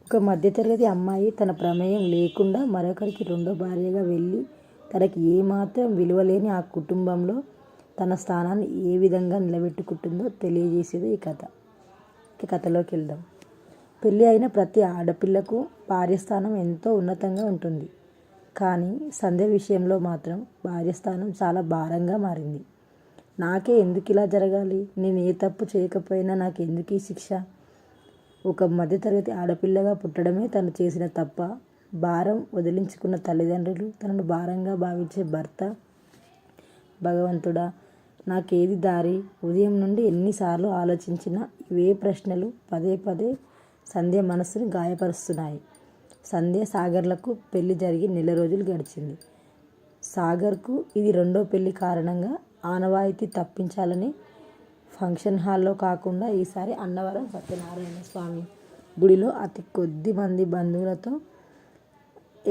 ఒక మధ్యతరగతి అమ్మాయి తన ప్రమేయం లేకుండా మరొకరికి రెండో భార్యగా వెళ్ళి తనకి ఏమాత్రం విలువలేని ఆ కుటుంబంలో తన స్థానాన్ని ఏ విధంగా నిలబెట్టుకుంటుందో తెలియజేసేది ఈ కథ. కథలోకి వెళ్దాం. పెళ్ళి అయిన ప్రతి ఆడపిల్లకు భార్య స్థానం ఎంతో ఉన్నతంగా ఉంటుంది. కానీ సంధ్య విషయంలో మాత్రం భార్య స్థానం చాలా భారంగా మారింది. నాకే ఎందుకు ఇలా జరగాలి? నేను ఏ తప్పు చేయకపోయినా నాకు ఎందుకు ఈ శిక్ష? ఒక మధ్యతరగతి ఆడపిల్లగా పుట్టడమే తను చేసిన తప్ప? భారం వదిలించుకున్న తల్లిదండ్రులు, తనను భారంగా భావించే భర్త, భగవంతుడా నాకేది దారి? ఉదయం నుండి ఎన్నిసార్లు ఆలోచించినా ఇవే ప్రశ్నలు పదే పదే సంధ్య మనస్సును గాయపరుస్తున్నాయి. సంధ్య సాగర్లకు పెళ్లి జరిగి నెల రోజులు గడిచింది. సాగర్కు ఇది రెండో పెళ్లి కారణంగా ఆనవాయితీ తప్పించాలని ఫంక్షన్ హాల్లో కాకుండా ఈసారి అన్నవరం సత్యనారాయణ స్వామి గుడిలో అతి కొద్ది మంది బంధువులతో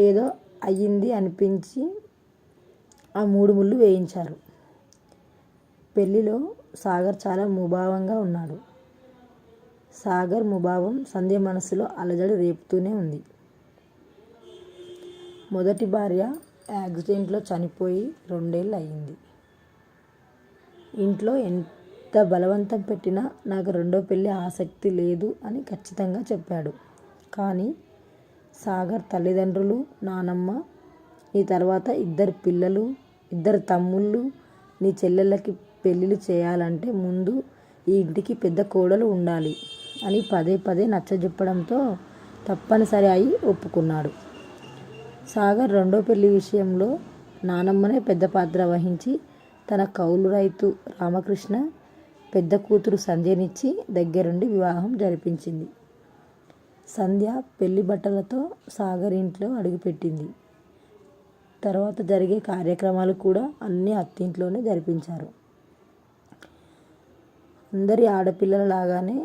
ఏదో అయ్యింది అనిపించి ఆ 3 ముళ్ళు వేయించారు. పెళ్లిలో సాగర్ చాలా ముభావంగా ఉన్నాడు. సాగర్ ముభావం సంధ్య మనసులో అలజడి రేపుతూనే ఉంది. మొదటి భార్య యాక్సిడెంట్లో చనిపోయి 2 ఏళ్ళు అయ్యింది. ఇంట్లో ఎంత బలవంతం పెట్టినా నాకు రెండో పెళ్ళి ఆసక్తి లేదు అని ఖచ్చితంగా చెప్పాడు. కానీ సాగర్ తల్లిదండ్రులు, నానమ్మ, నీ తర్వాత 2 పిల్లలు, 2 తమ్ముళ్ళు, నీ చెల్లెళ్ళకి పెళ్ళిళ్ళు చేయాలంటే ముందు ఈ ఇంటికి పెద్ద కోడలు ఉండాలి అని పదే పదే నచ్చజెప్పడంతో తప్పనిసరి అయి ఒప్పుకున్నాడు. సాగర్ రెండో పెళ్లి విషయంలో నానమ్మనే పెద్ద పాత్ర వహించి తన కౌలు రైతు రామకృష్ణ పెద్ద కూతురు సంధ్యనిచ్చి దగ్గరుండి వివాహం జరిపించింది. సంధ్య పెళ్లి బట్టలతో సాగర్ ఇంట్లో అడుగుపెట్టింది. తర్వాత జరిగే కార్యక్రమాలు కూడా అన్నీ అత్తింట్లోనే జరిపించారు. అందరి ఆడపిల్లల లాగానే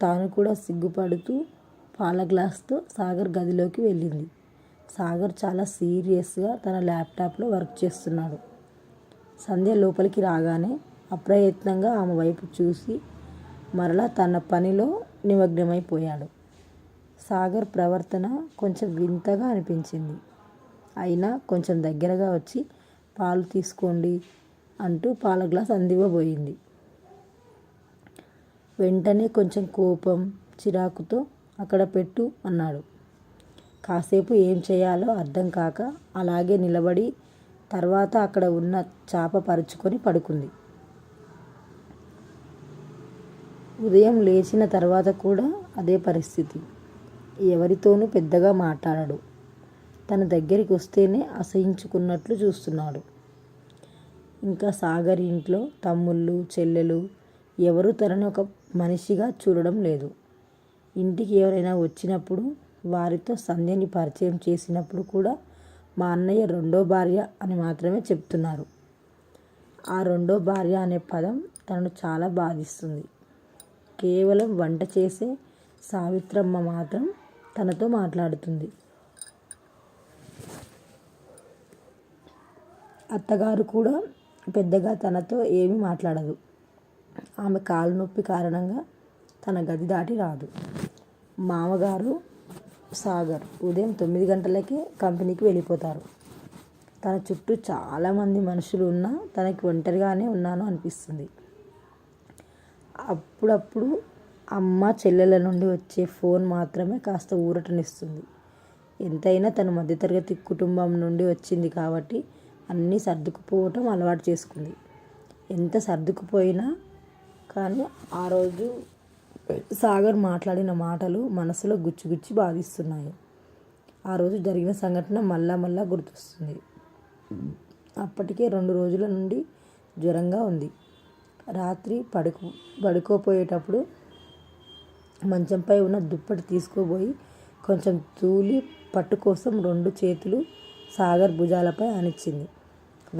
తాను కూడా సిగ్గుపడుతూ పాల గ్లాస్తో సాగర్ గదిలోకి వెళ్ళింది. సాగర్ చాలా సీరియస్గా తన ల్యాప్టాప్లో వర్క్ చేస్తున్నాడు. సంధ్య లోపలికి రాగానే అప్రయత్నంగా ఆమె వైపు చూసి మరలా తన పనిలో నిమగ్నమైపోయాడు. సాగర్ ప్రవర్తన కొంచెం వింతగా అనిపించింది. అయినా కొంచెం దగ్గరగా వచ్చి పాలు తీసుకోండి అంటూ పాల గ్లాస్ అందివ్వబోయింది. వెంటనే కొంచెం కోపం, చిరాకుతో అక్కడ పెట్టు అన్నాడు. కాసేపు ఏం చేయాలో అర్థం కాక అలాగే నిలబడి తర్వాత అక్కడ ఉన్న చాప పరుచుకొని పడుకుంది. ఉదయం లేచిన తర్వాత కూడా అదే పరిస్థితి. ఎవరితోనూ పెద్దగా మాట్లాడడు. తన దగ్గరికి వస్తేనే అసహించుకున్నట్లు చూస్తున్నాడు. ఇంకా సాగర్ ఇంట్లో తమ్ముళ్ళు, చెల్లెలు ఎవరూ తనని ఒక మనిషిగా చూడడం లేదు. ఇంటికి ఎవరైనా వచ్చినప్పుడు వారితో సంధ్యని పరిచయం చేసినప్పుడు కూడా మా అన్నయ్య రెండో భార్య అని మాత్రమే చెప్తున్నారు. ఆ రెండో భార్య అనే పదం తనను చాలా బాధిస్తుంది. కేవలం వంట చేసే సావిత్రమ్మ మాత్రం తనతో మాట్లాడుతుంది. అత్తగారు కూడా పెద్దగా తనతో ఏమీ మాట్లాడదు. ఆమె కాలు నొప్పి కారణంగా తన గది దాటి రాదు. మామగారు సాగర్ ఉదయం 9 గంటలకే కంపెనీకి వెళ్ళిపోతారు. తన చుట్టూ చాలామంది మనుషులు ఉన్నా తనకి ఒంటరిగానే ఉన్నాను అనిపిస్తుంది. అప్పుడప్పుడు అమ్మ, చెల్లెల నుండి వచ్చే ఫోన్ మాత్రమే కాస్త ఊరటనిస్తుంది. ఎంతైనా తను మధ్యతరగతి కుటుంబం నుండి వచ్చింది కాబట్టి అన్నీ సర్దుకుపోవటం అలవాటు చేసుకుంది. ఎంత సర్దుకుపోయినా కానీ ఆ రోజు సాగర్ మాట్లాడిన మాటలు మనసులో గుచ్చి బాధిస్తున్నాయి. ఆ రోజు జరిగిన సంఘటన మళ్ళా గుర్తొస్తుంది. అప్పటికే 2 రోజుల నుండి జ్వరంగా ఉంది. రాత్రి పడుకోపోయేటప్పుడు మంచంపై ఉన్న దుప్పటి తీసుకోబోయి కొంచెం తూలి పట్టు కోసం 2 చేతులు సాగర్ భుజాలపై ఆనిచ్చింది.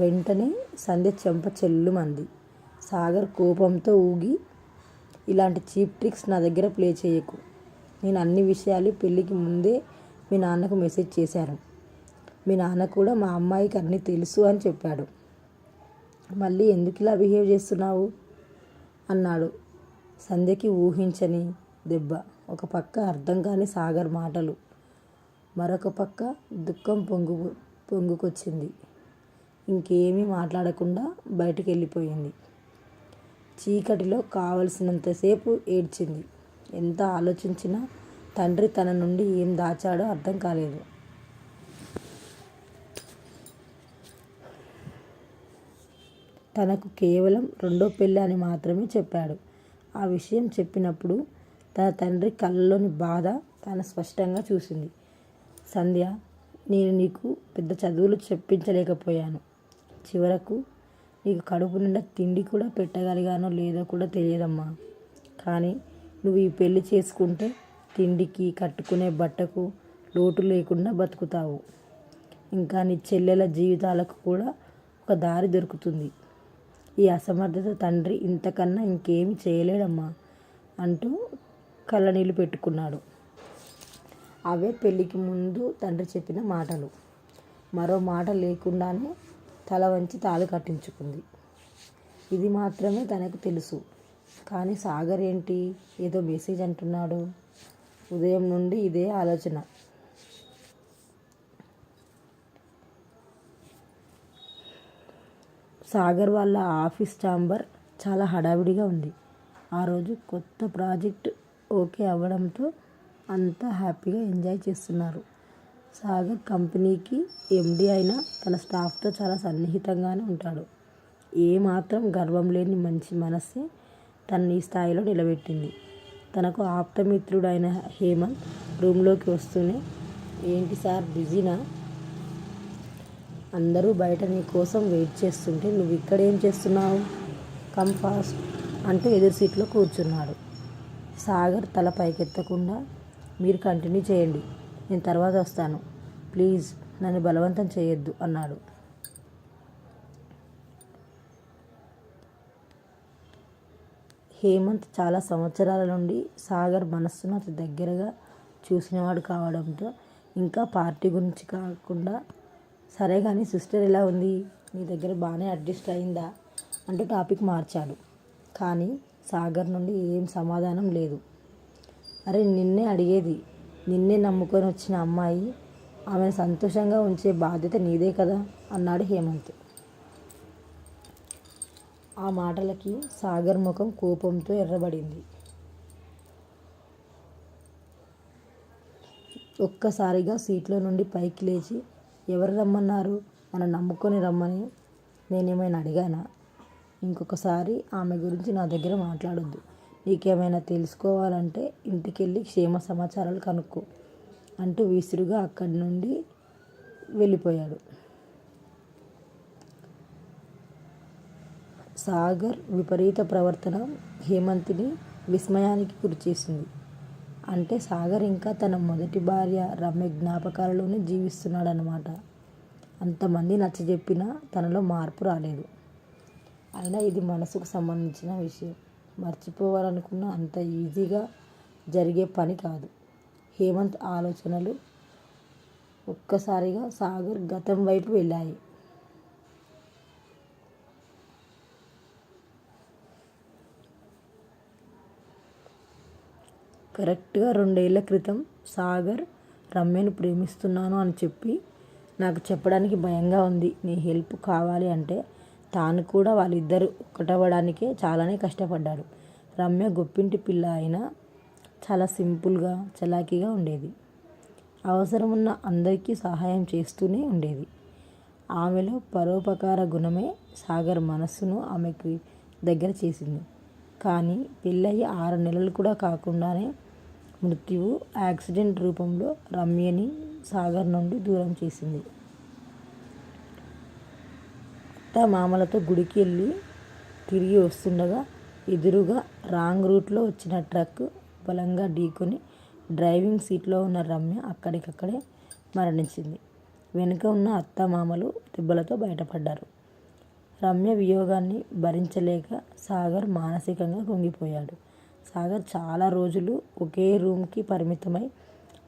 వెంటనే సంధ్య చెంప చెల్లుమంది. సాగర్ కోపంతో ఊగి, ఇలాంటి చీప్ ట్రిక్స్ నా దగ్గర ప్లే చేయకు. నేను అన్ని విషయాలు పెళ్ళికి ముందే మీ నాన్నకు మెసేజ్ చేశాను. మీ నాన్న కూడా మా అమ్మాయికి అన్నీ తెలుసు అని చెప్పాడు. మళ్ళీ ఎందుకు ఇలా బిహేవ్ చేస్తున్నావు అన్నాడు. సంధ్యకి ఊహించని దెబ్బ. ఒక పక్క అర్థం కాని సాగర్ మాటలు, మరొక పక్క దుఃఖం పొంగుకొచ్చింది. ఇంకేమీ మాట్లాడకుండా బయటికి వెళ్ళిపోయింది. చీకటిలో కావలసినంతసేపు ఏడ్చింది. ఎంత ఆలోచించినా తండ్రి తన నుండి ఏం దాచాడో అర్థం కాలేదు. తనకు కేవలం రెండో పెళ్ళి అని మాత్రమే చెప్పాడు. ఆ విషయం చెప్పినప్పుడు తన తండ్రి కళ్ళలోని బాధ తాను స్పష్టంగా చూసింది. సంధ్య, నేను నీకు పెద్ద చదువులు చెప్పించలేకపోయాను. చివరకు నీకు కడుపు నిండా తిండి కూడా పెట్టగలిగానో లేదో కూడా తెలియదమ్మా. కానీ నువ్వు ఈ పెళ్లి చేసుకుంటే తిండికి, కట్టుకునే బట్టకు లోటు లేకుండా బతుకుతావు. ఇంకా నీ చెల్లెల జీవితాలకు కూడా ఒక దారి దొరుకుతుంది. ఈ అసమర్థత తండ్రి ఇంతకన్నా ఇంకేమీ చేయలేడమ్మా అంటూ కళ్ళనీళ్ళు పెట్టుకున్నాడు. అవే పెళ్ళికి ముందు తండ్రి చెప్పిన మాటలు. మరో మాట లేకుండానే తల వంచి తాళి కట్టించుకుంది. ఇది మాత్రమే తనకు తెలుసు. కానీ సాగర్ ఏంటి ఏదో మెసేజ్ అంటున్నాడు. ఉదయం నుండి ఇదే ఆలోచన. సాగర్ వాళ్ళ ఆఫీస్ ఛాంబర్ చాలా హడావిడిగా ఉంది. ఆ రోజు కొత్త ప్రాజెక్ట్ ఓకే అవ్వడంతో అంతా హ్యాపీగా ఎంజాయ్ చేస్తున్నారు. సాగర్ కంపెనీకి ఎండి అయినా తన స్టాఫ్తో చాలా సన్నిహితంగానే ఉంటాడు. ఏమాత్రం గర్వం లేని మంచి మనస్సే తనని ఈ స్థాయిలో నిలబెట్టింది. తనకు ఆప్తమిత్రుడైన హేమంత్ రూమ్లోకి వస్తూనే, ఏంటి సార్ బిజీనా? అందరూ బయట నీ కోసం వెయిట్ చేస్తుంటే నువ్వు ఇక్కడ ఏం చేస్తున్నావు? కమ్ ఫాస్ట్ అంటూ ఎదురు సీట్లో కూర్చున్నాడు. సాగర్ తల పైకెత్తకుండా, మీరు కంటిన్యూ చేయండి, నేను తర్వాత వస్తాను, ప్లీజ్ నన్ను బలవంతం చేయొద్దు అన్నాడు. హేమంత్ చాలా సంవత్సరాల నుండి సాగర్ మనస్సును అతి దగ్గరగా చూసినవాడు కావడంతో ఇంకా పార్టీ గురించి కాకుండా, సరే కానీ సిస్టర్ ఎలా ఉంది, నీ దగ్గర బాగానే అడ్జస్ట్ అయిందా అంటూ టాపిక్ మార్చాడు. కానీ సాగర్ నుండి ఏం సమాధానం లేదు. అరే నిన్నే అడిగేది, నిన్నే నమ్ముకొని వచ్చిన అమ్మాయి, ఆమెను సంతోషంగా ఉంచే బాధ్యత నీదే కదా అన్నాడు హేమంత్. ఆ మాటలకి సాగర్ ముఖం కోపంతో ఎర్రబడింది. ఒక్కసారిగా సీట్లో నుండి పైకి లేచి, ఎవరు రమ్మన్నారు, మనం నమ్ముకొని రమ్మని నేనేమైనా అడిగానా? ఇంకొకసారి ఆమె గురించి నా దగ్గర మాట్లాడొద్దు. నీకేమైనా తెలుసుకోవాలంటే ఇంటికెళ్ళి క్షేమ సమాచారాలు కనుక్కో అంటూ విసురుగా అక్కడి నుండి వెళ్ళిపోయాడు. సాగర్ విపరీత ప్రవర్తన హేమంత్ని విస్మయానికి గురిచేసింది. అంటే సాగర్ ఇంకా తన మొదటి భార్య రమ్య జ్ఞాపకాలలోనే జీవిస్తున్నాడనమాట. అంతమంది నచ్చజెప్పినా తనలో మార్పు రాలేదు. అయినా ఇది మనసుకు సంబంధించిన విషయం, మర్చిపోవాలనుకున్న అంత ఈజీగా జరిగే పని కాదు. హేమంత్ ఆలోచనలు ఒక్కసారిగా సాగర్ గతం వైపు వెళ్ళాయి. కరెక్ట్గా 2 ఏళ్ల క్రితం సాగర్ రమ్యను ప్రేమిస్తున్నాను అని చెప్పి నాకు చెప్పడానికి భయంగా ఉంది, నీ హెల్ప్ కావాలి అంటే తాను కూడా వాళ్ళిద్దరూ ఒకటవ్వడానికే చాలానే కష్టపడ్డాడు. రమ్య గొప్పింటి పిల్ల అయినా చాలా సింపుల్గా, చలాకీగా ఉండేది. అవసరం ఉన్న అందరికీ సహాయం చేస్తూనే ఉండేది. ఆమెలో పరోపకార గుణమే సాగర్ మనస్సును ఆమెకి దగ్గర చేసింది. కానీ పెళ్ళయి 6 నెలలు కూడా కాకుండానే మృత్యువు యాక్సిడెంట్ రూపంలో రమ్యని సాగర్ నుండి దూరం చేసింది. అత్త మామలతో గుడికి వెళ్ళి తిరిగి వస్తుండగా ఎదురుగా రాంగ్ రూట్లో వచ్చిన ట్రక్ బలంగా ఢీకొని డ్రైవింగ్ సీట్లో ఉన్న రమ్య అక్కడికక్కడే మరణించింది. వెనుక ఉన్న అత్త మామలు దెబ్బలతో బయటపడ్డారు. రమ్య వియోగాన్ని భరించలేక సాగర్ మానసికంగా కుంగిపోయాడు. సాగర్ చాలా రోజులు ఒకే రూమ్కి పరిమితమై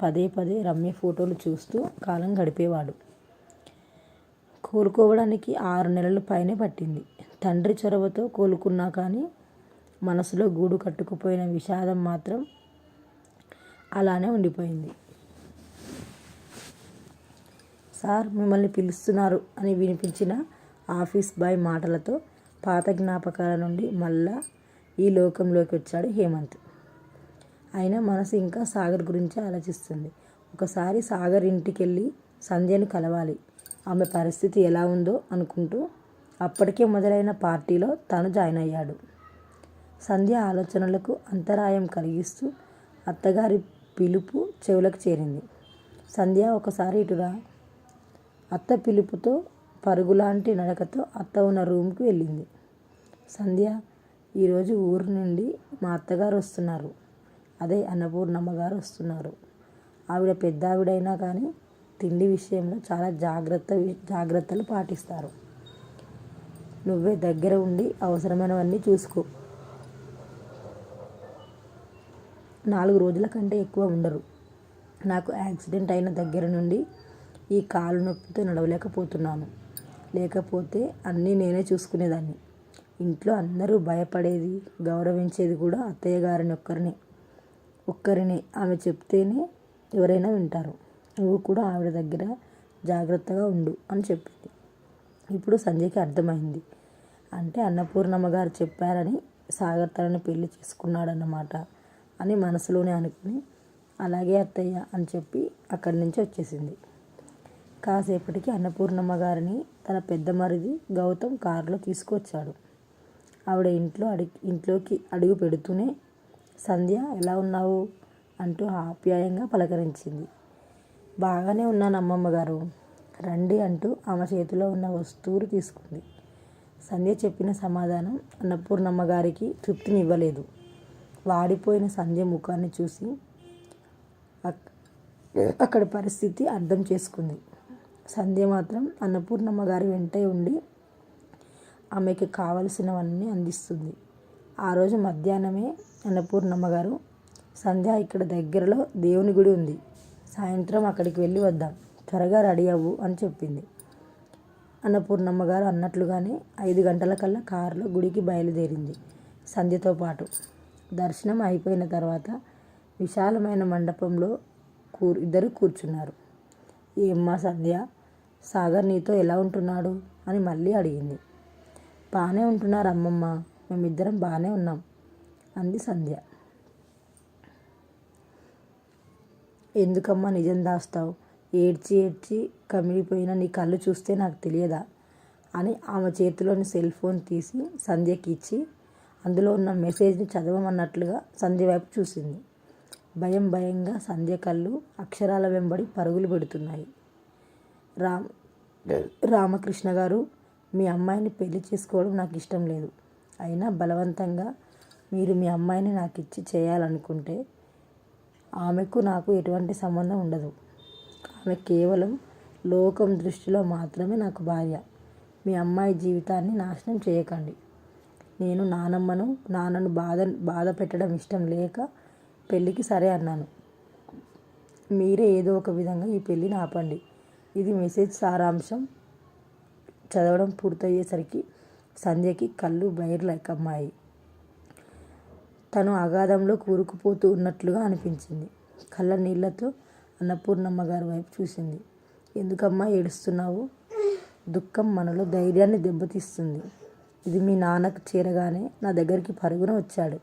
పదే పదే రమ్య ఫోటోలు చూస్తూ కాలం గడిపేవాడు. కోలుకోవడానికి 6 నెలలు పైనే పట్టింది. తండ్రి చొరవతో కోలుకున్నా కానీ మనసులో గూడు కట్టుకుపోయిన విషాదం మాత్రం అలానే ఉండిపోయింది. సార్ మిమ్మల్ని పిలుస్తున్నారు అని వినిపించిన ఆఫీస్ బాయ్ మాటలతో పాత జ్ఞాపకాల నుండి మళ్ళా ఈ లోకంలోకి వచ్చాడు హేమంత్. అయినా మనసు ఇంకా సాగర్ గురించి ఆలోచిస్తుంది. ఒకసారి సాగర్ ఇంటికెళ్ళి సంధ్యను కలవాలి, ఆమె పరిస్థితి ఎలా ఉందో అనుకుంటూ అప్పటికే మొదలైన పార్టీలో తను జాయిన్ అయ్యాడు. సంధ్య ఆలోచనలకు అంతరాయం కలిగిస్తూ అత్తగారి పిలుపు చెవులకు చేరింది. సంధ్య ఒకసారి ఇటురా. అత్త పిలుపుతో పరుగులాంటి నడకతో అత్త ఉన్న రూమ్కి వెళ్ళింది. సంధ్య, ఈరోజు ఊరు నుండి మా అత్తగారు వస్తున్నారు, అదే అన్నపూర్ణమ్మ గారు వస్తున్నారు. ఆవిడ పెద్ద ఆవిడైనా కానీ తిండి విషయంలో చాలా జాగ్రత్తలు పాటిస్తారు. నువ్వే దగ్గర ఉండి అవసరమైనవన్నీ చూసుకో. 4 రోజుల కంటే ఎక్కువ ఉండరు. నాకు యాక్సిడెంట్ అయిన దగ్గర నుండి ఈ కాలు నొప్పితో నడవలేకపోతున్నాను. లేకపోతే అన్నీ నేనే చూసుకునేదాన్ని. ఇంట్లో అందరూ భయపడేది, గౌరవించేది కూడా అత్తయ్య గారిని ఒక్కరినే. ఆమె చెప్తేనే ఎవరైనా వింటారు. నువ్వు కూడా ఆవిడ దగ్గర జాగ్రత్తగా ఉండు అని చెప్పింది. ఇప్పుడు సంజయ్కి అర్థమైంది. అంటే అన్నపూర్ణమ్మ గారు చెప్పారని సాగర్ తనని పెళ్లి చేసుకున్నాడన్నమాట అని మనసులోనే అనుకుని అలాగే అత్తయ్య అని చెప్పి అక్కడి నుంచి వచ్చేసింది. కాసేపటికి అన్నపూర్ణమ్మ గారిని తన పెద్ద మరిది గౌతమ్ కారులో తీసుకువచ్చాడు. ఆవిడ ఇంట్లోకి అడుగు పెడుతూనే, సంధ్య ఎలా ఉన్నావు అంటూ ఆప్యాయంగా పలకరించింది. బాగానే ఉన్నాను అమ్మమ్మ గారు, రండి అంటూ ఆమె చేతిలో ఉన్న వస్తువులు తీసుకుంది. సంధ్య చెప్పిన సమాధానం అన్నపూర్ణమ్మ గారికి తృప్తిని ఇవ్వలేదు. వాడిపోయిన సంధ్య ముఖాన్ని చూసి అక్కడి పరిస్థితి అర్థం చేసుకుంది. సంధ్య మాత్రం అన్నపూర్ణమ్మ గారి వెంటే ఉండి ఆమెకి కావలసినవన్నీ అందిస్తుంది. ఆ రోజు మధ్యాహ్నమే అన్నపూర్ణమ్మ గారు, సంధ్య ఇక్కడ దగ్గరలో దేవుని గుడి ఉంది, సాయంత్రం అక్కడికి వెళ్ళి వద్దాం, త్వరగా రెడీ అవ్వు అని చెప్పింది. అన్నపూర్ణమ్మ గారు అన్నట్లుగానే 5 గంటలకల్లా కారులో గుడికి బయలుదేరింది సంధ్యతో పాటు. దర్శనం అయిపోయిన తర్వాత విశాలమైన మండపంలో ఇద్దరు కూర్చున్నారు. ఏమ్మా సంధ్య, సాగర్ నీతో ఎలా ఉంటున్నాడు అని మళ్ళీ అడిగింది. బాగానే ఉంటున్నారు అమ్మమ్మ, మేమిద్దరం బాగానే ఉన్నాం అంది సంధ్య. ఎందుకమ్మా నిజం దాస్తావు? ఏడ్చి ఏడ్చి కమిలిపోయిన నీ కళ్ళు చూస్తే నాకు తెలియదా అని ఆమె చేతిలోని సెల్ ఫోన్ తీసి సంధ్యకి ఇచ్చి అందులో ఉన్న మెసేజ్ని చదవమన్నట్లుగా సంధ్య వైపు చూసింది. భయంగా సంధ్య కళ్ళు అక్షరాల వెంబడి పరుగులు పెడుతున్నాయి. రామకృష్ణ గారు, మీ అమ్మాయిని పెళ్లి చేసుకోవడం నాకు ఇష్టం లేదు. అయినా బలవంతంగా మీరు మీ అమ్మాయిని నాకు ఇచ్చి చేయాలనుకుంటే ఆమెకు నాకు ఎటువంటి సంబంధం ఉండదు. ఆమె కేవలం లోకం దృష్టిలో మాత్రమే నాకు భార్య. మీ అమ్మాయి జీవితాన్ని నాశనం చేయకండి. నేను నాన్నను బాధ పెట్టడం ఇష్టం లేక పెళ్ళికి సరే అన్నాను. మీరే ఏదో ఒక విధంగా ఈ పెళ్ళిని ఆపండి. ఇది మెసేజ్ సారాంశం. చదవడం పూర్తయ్యేసరికి సంధ్యకి కళ్ళు బైర్లెక్కమ్మాయి. తను అగాధంలో కూరుకుపోతూ ఉన్నట్లుగా అనిపించింది. కళ్ళ నీళ్లతో అన్నపూర్ణమ్మ గారి వైపు చూసింది. ఎందుకమ్మా ఏడుస్తున్నావు? దుఃఖం మనలో ధైర్యాన్ని దెబ్బతీస్తుంది. ఇది మీ నాన్నకు చేరగానే నా దగ్గరికి పరుగున వచ్చాడు.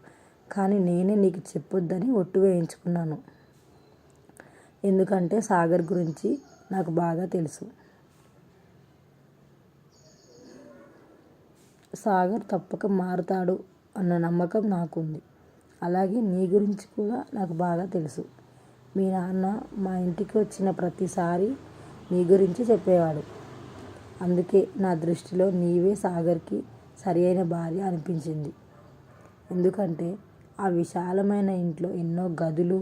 కానీ నేనే నీకు చెప్పొద్దని ఒట్టు వేయించుకున్నాను. ఎందుకంటే సాగర్ గురించి నాకు బాగా తెలుసు. సాగర్ తప్పక మారుతాడు అన్న నమ్మకం నాకుంది. అలాగే నీ గురించి కూడా నాకు బాగా తెలుసు. మీ నాన్న మా ఇంటికి వచ్చిన ప్రతిసారి నీ గురించి చెప్పేవాడు. అందుకే నా దృష్టిలో నీవే సాగర్కి సరి అయిన భార్య అనిపించింది. ఎందుకంటే ఆ విశాలమైన ఇంట్లో ఎన్నో గదులు,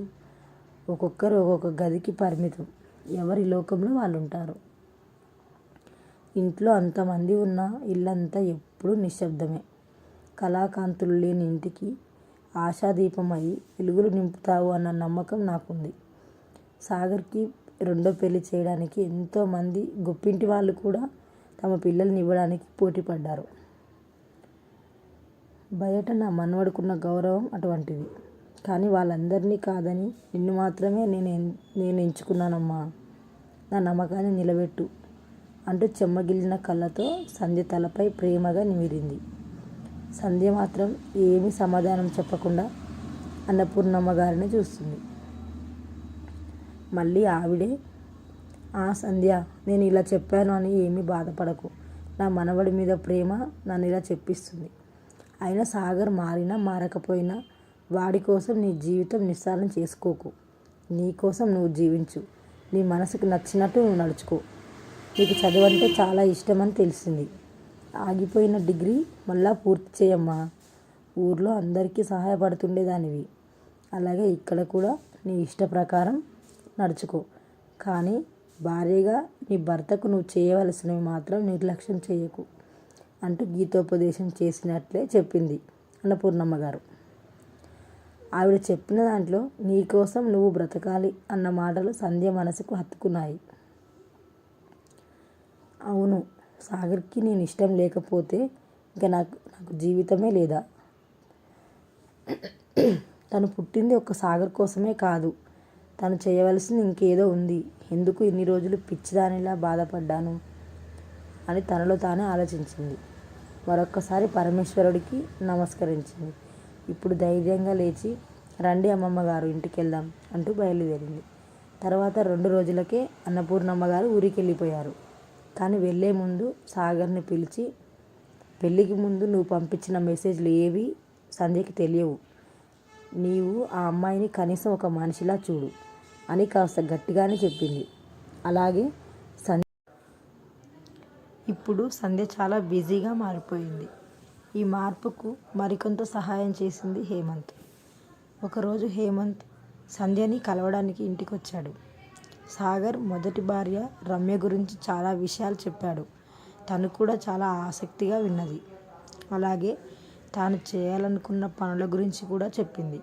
ఒక్కొక్కరు ఒక్కొక్క గదికి పరిమితం. ఎవరి లోకంలో వాళ్ళు ఉంటారు. ఇంట్లో అంతమంది ఉన్న ఇల్లంతా ఎప్పుడూ నిశ్శబ్దమే. కళాకాంతులు లేని ఇంటికి ఆశాదీపం అయి వెలుగులు నింపుతావు అన్న నమ్మకం నాకుంది. సాగర్కి రెండో పెళ్లి చేయడానికి ఎంతోమంది గొప్పింటి వాళ్ళు కూడా తమ పిల్లల్ని ఇవ్వడానికి పోటీ పడ్డారు. బయట నా మనవడుకున్న గౌరవం అటువంటిది. కానీ వాళ్ళందరినీ కాదని నిన్ను మాత్రమే నేను ఎంచుకున్నానమ్మా. నా నమ్మకాన్ని నిలబెట్టు అంటూ చెమ్మగిల్లిన కళ్ళతో సంధ్య తలపై ప్రేమగా నిమిరింది. సంధ్య మాత్రం ఏమీ సమాధానం చెప్పకుండా అన్నపూర్ణమ్మ గారిని చూస్తుంది. మళ్ళీ ఆవిడే, సంధ్య, నేను ఇలా చెప్పాను అని ఏమీ బాధపడకు. నా మనవడి మీద ప్రేమ నన్ను ఇలా చెప్పిస్తుంది. అయినా సాగర్ మారినా మారకపోయినా వాడి కోసం నీ జీవితం నిస్సారం చేసుకోకు. నీ కోసం నువ్వు జీవించు. నీ మనసుకు నచ్చినట్టు నువ్వు నడుచుకో. నీకు చదువంటే చాలా ఇష్టమని తెలిసింది. ఆగిపోయిన డిగ్రీ మళ్ళా పూర్తి చేయమ్మా. ఊర్లో అందరికీ సహాయపడుతుండేదానివి. అలాగే ఇక్కడ కూడా నీ ఇష్ట ప్రకారం నడుచుకో. కానీ భార్యగా నీ భర్తకు నువ్వు చేయవలసినవి మాత్రం నిర్లక్ష్యం చేయకు అంటూ గీతోపదేశం చేసినట్లే చెప్పింది అన్నపూర్ణమ్మ గారు. ఆవిడ చెప్పిన దాంట్లో నీకోసం నువ్వు బ్రతకాలి అన్న మాటలు సంధ్య మనసుకు హత్తుకున్నాయి. అవును, సాగర్కి నేను ఇష్టం లేకపోతే ఇంకా నాకు జీవితమే లేదా? తను పుట్టింది ఒక్క సాగర్ కోసమే కాదు. తను చేయవలసింది ఇంకేదో ఉంది. ఎందుకు ఇన్ని రోజులు పిచ్చిదానిలా బాధపడ్డాను అని తనలో తానే ఆలోచించింది. మరొక్కసారి పరమేశ్వరుడికి నమస్కరించింది. ఇప్పుడు ధైర్యంగా లేచి, రండి అమ్మమ్మ గారు, ఇంటికి వెళ్దాం అంటూ బయలుదేరింది. తర్వాత 2 రోజులకే అన్నపూర్ణమ్మ గారు ఊరికి వెళ్ళిపోయారు. కానీ వెళ్ళే ముందు సాగర్ని పిలిచి, పెళ్ళికి ముందు నువ్వు పంపించిన మెసేజ్లు ఏవి సంధ్యకి తెలియవు. నీవు ఆ అమ్మాయిని కనీసం ఒక మనిషిలా చూడు అని కాస్త గట్టిగానే చెప్పింది. అలాగే ఇప్పుడు సంధ్య చాలా బిజీగా మారిపోయింది. ఈ మార్పుకు మరికొంత సహాయం చేసింది హేమంత్. ఒకరోజు హేమంత్ సంధ్యని కలవడానికి ఇంటికొచ్చాడు. సాగర్ మొదటి భార్య రమ్య గురించి చాలా విషయాలు చెప్పాడు. తను కూడా చాలా ఆసక్తిగా విన్నది. అలాగే తాను చేయాలనుకున్న పనుల గురించి కూడా చెప్పింది.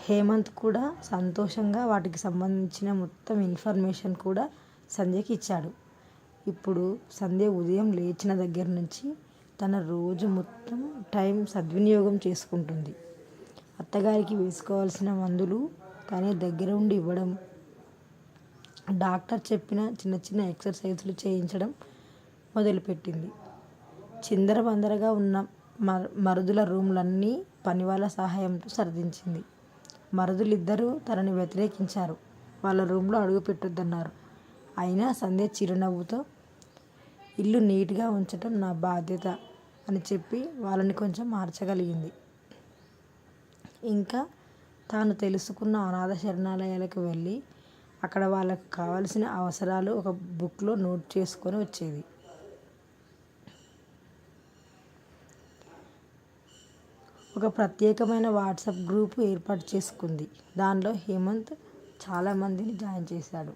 హేమంత్ కూడా సంతోషంగా వాటికి సంబంధించిన మొత్తం ఇన్ఫర్మేషన్ కూడా సంధ్యకి ఇచ్చాడు. ఇప్పుడు సంధ్య ఉదయం లేచిన దగ్గర నుంచి తన రోజు మొత్తం టైం సద్వినియోగం చేసుకుంటుంది. అత్తగారికి వేసుకోవాల్సిన మందులు తనే దగ్గర ఉండి ఇవ్వడం, డాక్టర్ చెప్పిన చిన్న చిన్న ఎక్సర్సైజులు చేయించడం మొదలుపెట్టింది. చిందరవందరగా ఉన్న మరుదుల రూమ్లన్నీ పనివాళ్ళ సహాయంతో సర్దించింది. మరుదులిద్దరూ తనని వ్యతిరేకించారు. వాళ్ళ రూమ్లో అడుగు పెట్టొద్దన్నారు. అయినా సంధ్య చిరునవ్వుతో, ఇల్లు నీట్గా ఉంచటం నా బాధ్యత అని చెప్పి వాళ్ళని కొంచెం మార్చగలిగింది. ఇంకా తాను తెలుసుకున్న అనాథ శరణాలయాలకు వెళ్ళి అక్కడ వాళ్ళకు కావలసిన అవసరాలు ఒక బుక్లో నోట్ చేసుకొని వచ్చేది. ఒక ప్రత్యేకమైన వాట్సాప్ గ్రూపు ఏర్పాటు చేసుకుంది. దానిలో హేమంత్ చాలామందిని జాయిన్ చేశాడు.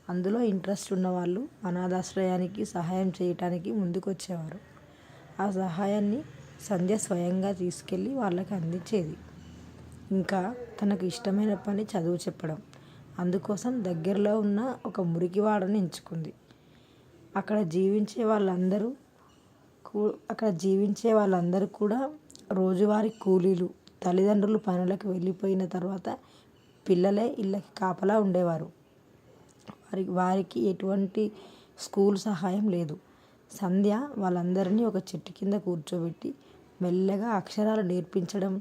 అందులో ఇంట్రెస్ట్ ఉన్నవాళ్ళు అనాథాశ్రయానికి సహాయం చేయటానికి ముందుకొచ్చేవారు. ఆ సహాయాన్ని సంధ్య స్వయంగా తీసుకెళ్ళి వాళ్ళకి అందించేది. ఇంకా తనకు ఇష్టమైన పని చదువు చెప్పడం. అందుకోసం దగ్గరలో ఉన్న ఒక మురికివాడని ఎంచుకుంది. అక్కడ జీవించే వాళ్ళందరూ కూడా రోజువారీ కూలీలు. తల్లిదండ్రులు పనులకు వెళ్ళిపోయిన తర్వాత పిల్లలే ఇళ్ళకి కాపలా ఉండేవారు. వారికి ఎటువంటి స్కూల్ సహాయం లేదు. సంధ్య వాళ్ళందరినీ ఒక చెట్టు కింద కూర్చోబెట్టి మెల్లగా అక్షరాలు నేర్పించడం,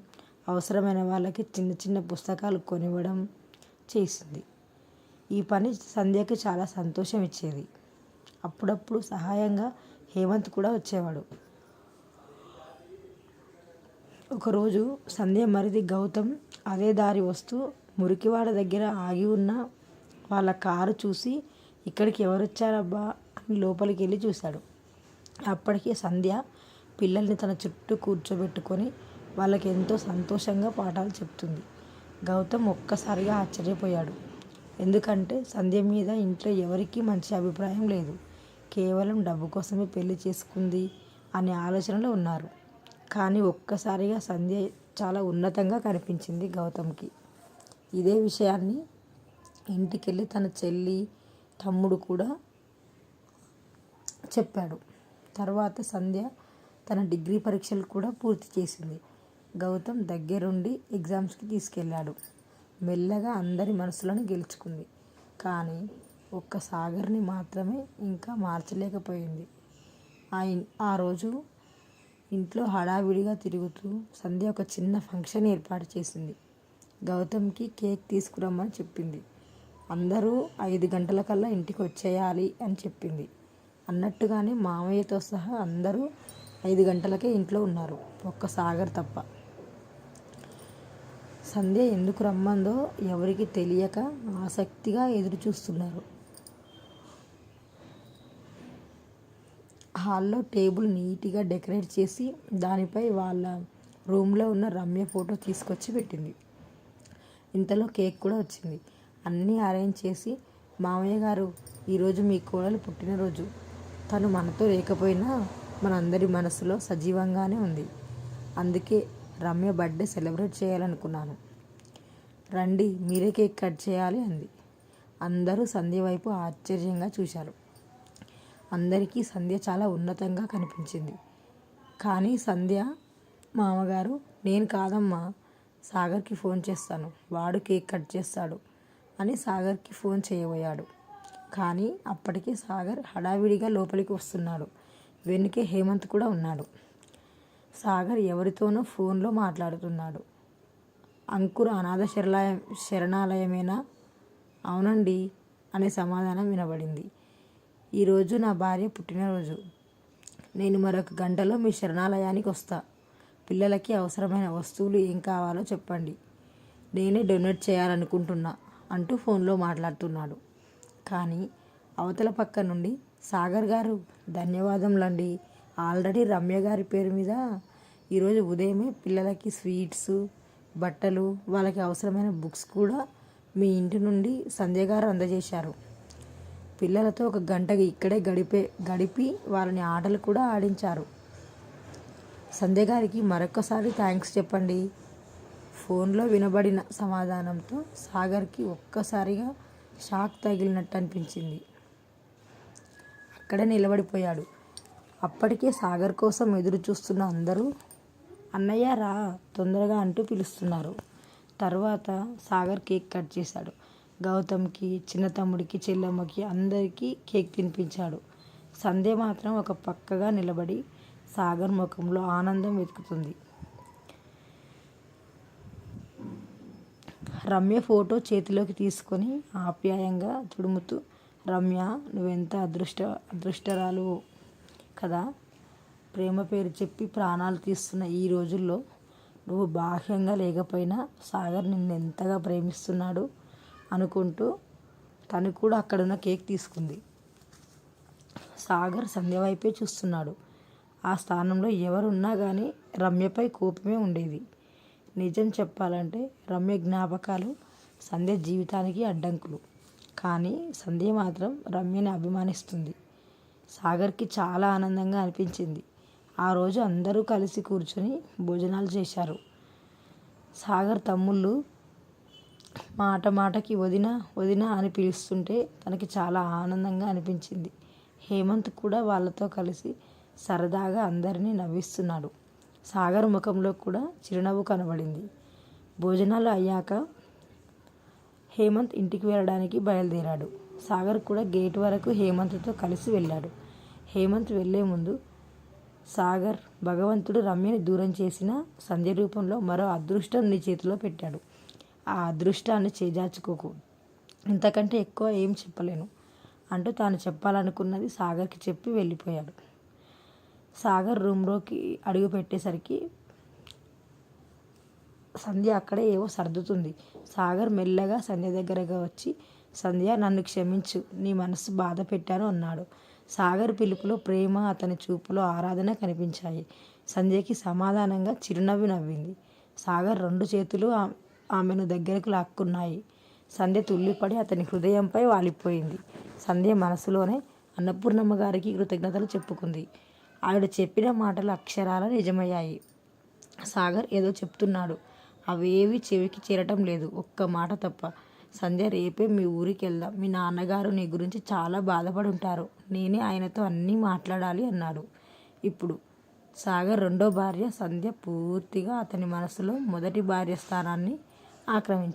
అవసరమైన వాళ్ళకి చిన్న చిన్న పుస్తకాలు కొనివ్వడం చేసింది. ఈ పని సంధ్యకి చాలా సంతోషం ఇచ్చేది. అప్పుడప్పుడు సహాయంగా హేమంత్ కూడా వచ్చేవాడు. ఒకరోజు సంధ్య మరిది గౌతమ్ అదే దారి వస్తూ మురికివాడ దగ్గర ఆగి ఉన్న వాళ్ళ కారు చూసి, ఇక్కడికి ఎవరొచ్చారబ్బా అని లోపలికి వెళ్ళి చూశాడు. అప్పటికే సంధ్య పిల్లల్ని తన చుట్టూ కూర్చోబెట్టుకొని వాళ్ళకి ఎంతో సంతోషంగా పాఠాలు చెప్తుంది. గౌతమ్ ఒక్కసారిగా ఆశ్చర్యపోయాడు. ఎందుకంటే సంధ్య మీద ఇంట్లో ఎవరికీ మంచి అభిప్రాయం లేదు. కేవలం డబ్బు కోసమే పెళ్లి చేసుకుంది అనే ఆలోచనలో ఉన్నారు. కానీ ఒక్కసారిగా సంధ్య చాలా ఉన్నతంగా కనిపించింది గౌతమ్కి. ఇదే విషయాన్ని ఇంటికెళ్ళి తన చెల్లి, తమ్ముడు కూడా చెప్పాడు. తర్వాత సంధ్య తన డిగ్రీ పరీక్షలు కూడా పూర్తి చేసింది. గౌతమ్ దగ్గరుండి ఎగ్జామ్స్కి తీసుకెళ్ళాడు. మెల్లగా అందరి మనసులను గెలుచుకుంది. కానీ ఒక్క సాగర్ని మాత్రమే ఇంకా మార్చలేకపోయింది. ఆ రోజు ఇంట్లో హడావిడిగా తిరుగుతూ సంధ్య ఒక చిన్న ఫంక్షన్ ఏర్పాటు చేసింది. గౌతమ్కి కేక్ తీసుకురమ్మని చెప్పింది. అందరూ 5 గంటలకల్లా ఇంటికి వచ్చేయాలి అని చెప్పింది. అన్నట్టుగానే మామయ్యతో సహా అందరూ 5 గంటలకే ఇంట్లో ఉన్నారు, ఒక్క సాగర్ తప్ప. సంధ్య ఎందుకు రమ్మందో ఎవరికి తెలియక ఆసక్తిగా ఎదురు చూస్తున్నారు. హాల్లో టేబుల్ నీట్గా డెకరేట్ చేసి దానిపై వాళ్ళ రూమ్లో ఉన్న రమ్య ఫోటో తీసుకొచ్చి పెట్టింది. ఇంతలో కేక్ కూడా వచ్చింది. అన్నీ అరేంజ్ చేసి, మామయ్య గారు, ఈరోజు మీ కోడలు పుట్టినరోజు. తను మనతో లేకపోయినా మనందరి మనసులో సజీవంగానే ఉంది. అందుకే రమ్య బర్త్డే సెలబ్రేట్ చేయాలనుకున్నాను. రండి, మీరే కేక్ కట్ చేయాలి అంది. అందరూ సంధ్య వైపు ఆశ్చర్యంగా చూశారు. అందరికీ సంధ్య చాలా ఉన్నతంగా కనిపించింది. కానీ సంధ్య, మామగారు, నేను కాదమ్మా, సాగర్కి ఫోన్ చేస్తాను, వాడు కేక్ కట్ చేస్తాడు అని సాగర్కి ఫోన్ చేయబోయాడు. కానీ అప్పటికే సాగర్ హడావిడిగా లోపలికి వస్తున్నాడు. వెనుకే హేమంత్ కూడా ఉన్నాడు. సాగర్ ఎవరితోనో ఫోన్లో మాట్లాడుతున్నాడు. అంకుర్ అనాథ శరణాలయమేనా? అవునండి అనే సమాధానం వినబడింది. ఈరోజు నా భార్య పుట్టినరోజు. నేను మరొక గంటలో మీ శరణాలయానికి వస్తా. పిల్లలకి అవసరమైన వస్తువులు ఏం కావాలో చెప్పండి, నేనే డొనేట్ చేయాలనుకుంటున్నా అంటూ ఫోన్లో మాట్లాడుతున్నాడు. కానీ అవతల పక్క నుండి, సాగర్ గారు, ధన్యవాదములండి, ఆల్రెడీ రమ్య గారి పేరు మీద ఈరోజు ఉదయమే పిల్లలకి స్వీట్స్, బట్టలు, వాళ్ళకి అవసరమైన బుక్స్ కూడా మీ ఇంటి నుండి సంధ్య గారు అందజేశారు. పిల్లలతో ఒక గంట ఇక్కడే గడిపి వాళ్ళని ఆటలు కూడా ఆడించారు. సంధ్య గారికి మరొకసారి థ్యాంక్స్ చెప్పండి. ఫోన్లో వినబడిన సమాధానంతో సాగర్కి ఒక్కసారిగా షాక్ తగిలినట్టు అనిపించింది. అక్కడే నిలబడిపోయాడు. అప్పటికే సాగర్ కోసం ఎదురు చూస్తున్న అందరూ అన్నయ్య రా తొందరగా అంటూ పిలుస్తున్నారు. తర్వాత సాగర్ కేక్ కట్ చేశాడు. గౌతమ్కి, చిన్న తమ్ముడికి, చెల్లమ్మకి అందరికీ కేక్ తినిపించాడు. సంధ్య మాత్రం ఒక పక్కగా నిలబడి సాగర్ ముఖంలో ఆనందం వెతుకుతుంది. రమ్య ఫోటో చేతిలోకి తీసుకొని ఆప్యాయంగా తుడుముతూ, రమ్య, నువ్వెంత అదృష్టరాలు కదా, ప్రేమ పేరు చెప్పి ప్రాణాలు తీస్తున్న ఈ రోజుల్లో నువ్వు బాహ్యంగా లేకపోయినా సాగర్ నిన్నెంతగా ప్రేమిస్తున్నాడు అనుకుంటూ తను కూడా అక్కడున్న కేక్ తీసుకుంది. సాగర్ సంధ్య వైపే చూస్తున్నాడు. ఆ స్థానంలో ఎవరున్నా కానీ రమ్యపై కోపమే ఉండేది. నిజం చెప్పాలంటే రమ్య జ్ఞాపకాలు సంధ్య జీవితానికి అడ్డంకులు. కానీ సంధ్య మాత్రం రమ్యని అభిమానిస్తుంది. సాగర్కి చాలా ఆనందంగా అనిపించింది. ఆ రోజు అందరూ కలిసి కూర్చొని భోజనాలు చేశారు. సాగర్ తమ్ముళ్ళు మాట మాటకి వదిన వదిన అని పిలుస్తుంటే తనకి చాలా ఆనందంగా అనిపించింది. హేమంత్ కూడా వాళ్ళతో కలిసి సరదాగా అందరినీ నవ్విస్తున్నాడు. సాగర్ ముఖంలో కూడా చిరునవ్వు కనబడింది. భోజనాలు అయ్యాక హేమంత్ ఇంటికి వెళ్ళడానికి బయలుదేరాడు. సాగర్ కూడా గేట్ వరకు హేమంత్తో కలిసి వెళ్ళాడు. హేమంత్ వెళ్లే ముందు, సాగర్, భగవంతుడు రమ్యని దూరం చేసిన సంధ్య రూపంలో మరో అదృష్టం నీ చేతిలో పెట్టాడు. ఆ అదృష్టాన్ని చేజార్చుకోకు, ఇంతకంటే ఎక్కువ ఏం చెప్పలేను అంటూ తాను చెప్పాలనుకున్నది సాగర్కి చెప్పి వెళ్ళిపోయాడు. సాగర్ రూమ్లోకి అడుగు పెట్టేసరికి సంధ్య అక్కడే ఏవో సర్దుతుంది. సాగర్ మెల్లగా సంధ్య దగ్గరగా వచ్చి, సంధ్య, నన్ను క్షమించు, నీ మనసు బాధ పెట్టాను అన్నాడు. సాగర్ పిలుపులో ప్రేమ, అతని చూపులో ఆరాధన కనిపించాయి. సంధ్యకి సమాధానంగా చిరునవ్వు నవ్వింది. సాగర్ 2 చేతులు ఆమెను దగ్గరకు లాక్కున్నాయి. సంధ్య తుల్లిపడి అతని హృదయంపై వాలిపోయింది. సంధ్య మనసులోనే అన్నపూర్ణమ్మ గారికి కృతజ్ఞతలు చెప్పుకుంది. ఆవిడ చెప్పిన మాటలు అక్షరాల నిజమయ్యాయి. సాగర్ ఏదో చెప్తున్నాడు, అవేవి చెవికి చేరటం లేదు, ఒక్క మాట తప్ప. సంధ్య, రేపే మీ ఊరికి వెళ్దాం, మీ నాన్నగారు నీ గురించి చాలా బాధపడి ఉంటారు, నేనే ఆయనతో అన్నీ మాట్లాడాలి అన్నాడు. ఇప్పుడు సాగర్ రెండో భార్య సంధ్య పూర్తిగా అతని మనసులో మొదటి భార్య స్థానాన్ని ఆక్రమించింది.